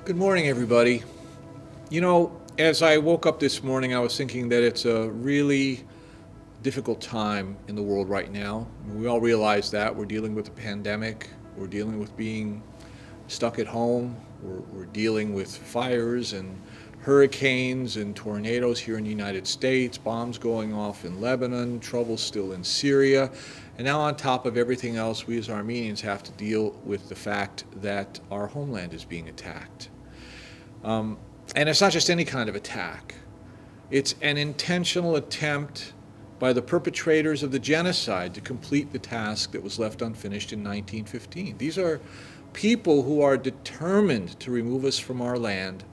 Good morning, everybody. As I woke up this morning, I was thinking that it's a really difficult time in the world right now. We all realize that. We're dealing with a pandemic, we're dealing with being stuck at home, we're dealing with fires and hurricanes and tornadoes here in the United States, bombs going off in Lebanon, trouble still in Syria. And now, on top of everything else, we as Armenians have to deal with the fact that our homeland is being attacked. And it's not just any kind of attack. It's an intentional attempt by the perpetrators of the genocide to complete the task that was left unfinished in 1915. These are people who are determined to remove us from our land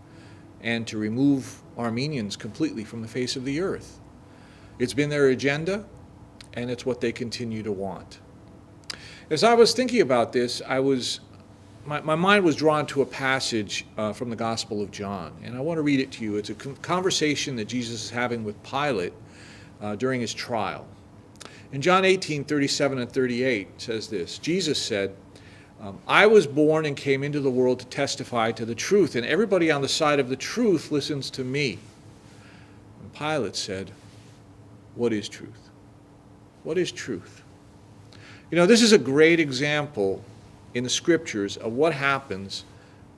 and to remove Armenians completely from the face of the earth. It's been their agenda, and it's what they continue to want. As I was thinking about this, my mind was drawn to a passage from the Gospel of John, and I want to read it to you. It's a conversation that Jesus is having with Pilate during his trial. In John 18:37 and 38 it says this: Jesus said, I was born and came into the world to testify to the truth, and everybody on the side of the truth listens to me. And Pilate said, what is truth? What is truth? This is a great example in the scriptures of what happens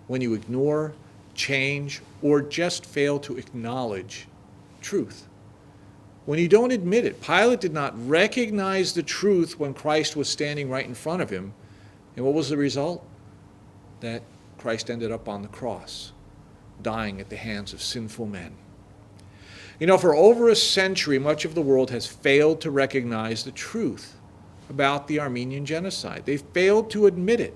when you ignore, change, or just fail to acknowledge truth. When you don't admit it. Pilate did not recognize the truth when Christ was standing right in front of him. And what was the result? That Christ ended up on the cross, dying at the hands of sinful men. For over a century, much of the world has failed to recognize the truth about the Armenian genocide. They've failed to admit it.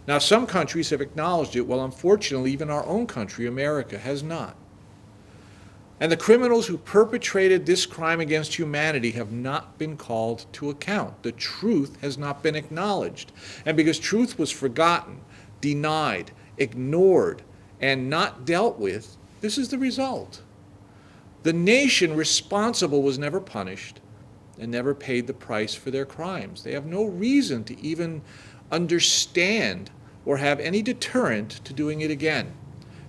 Now, some countries have acknowledged it. Well, unfortunately, even our own country, America, has not. And the criminals who perpetrated this crime against humanity have not been called to account. The truth has not been acknowledged. And because truth was forgotten, denied, ignored, and not dealt with, this is the result. The nation responsible was never punished and never paid the price for their crimes. They have no reason to even understand or have any deterrent to doing it again.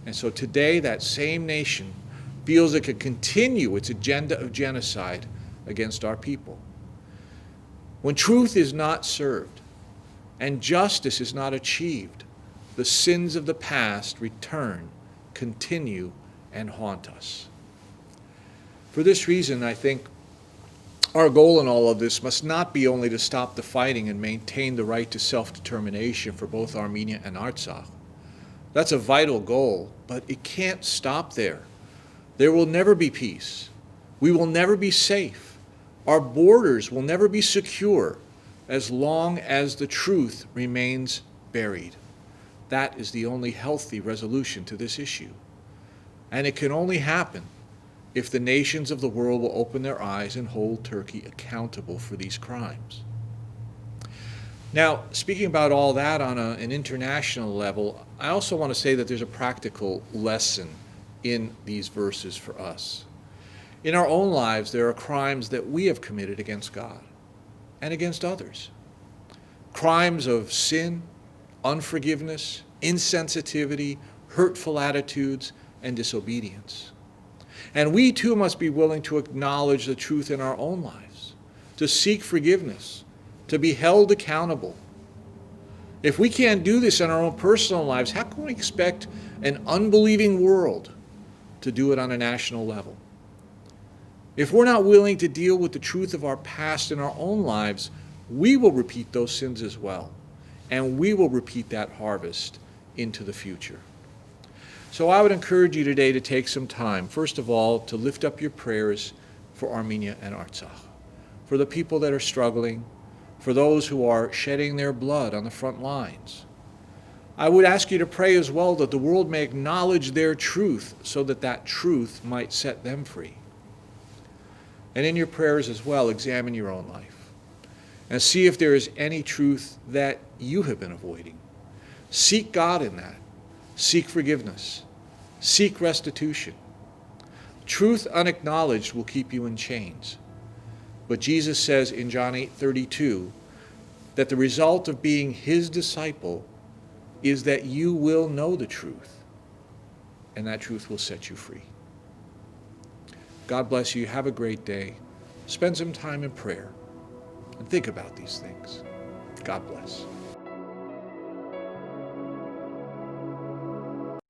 And so today, that same nation feels it could continue its agenda of genocide against our people. When truth is not served and justice is not achieved, the sins of the past return, continue, and haunt us. For this reason, I think our goal in all of this must not be only to stop the fighting and maintain the right to self-determination for both Armenia and Artsakh. That's a vital goal, but it can't stop there. There will never be peace. We will never be safe. Our borders will never be secure as long as the truth remains buried. That is the only healthy resolution to this issue. And it can only happen if the nations of the world will open their eyes and hold Turkey accountable for these crimes. Now, speaking about all that on an international level, I also want to say that there's a practical lesson in these verses for us. In our own lives, there are crimes that we have committed against God and against others. Crimes of sin, unforgiveness, insensitivity, hurtful attitudes, and disobedience. And we too must be willing to acknowledge the truth in our own lives, to seek forgiveness, to be held accountable. If we can't do this in our own personal lives, how can we expect an unbelieving world to do it on a national level? If we're not willing to deal with the truth of our past in our own lives, we will repeat those sins as well, and we will repeat that harvest into the future. So I would encourage you today to take some time, first of all, to lift up your prayers for Armenia and Artsakh, for the people that are struggling, for those who are shedding their blood on the front lines. I would ask you to pray as well that the world may acknowledge their truth so that that truth might set them free. And in your prayers as well, examine your own life and see if there is any truth that you have been avoiding. Seek God in that. Seek forgiveness. Seek restitution. Truth unacknowledged will keep you in chains. But Jesus says in John 8:32 that the result of being his disciple is that you will know the truth, and that truth will set you free. God bless you. Have a great day. Spend some time in prayer and think about these things. God bless.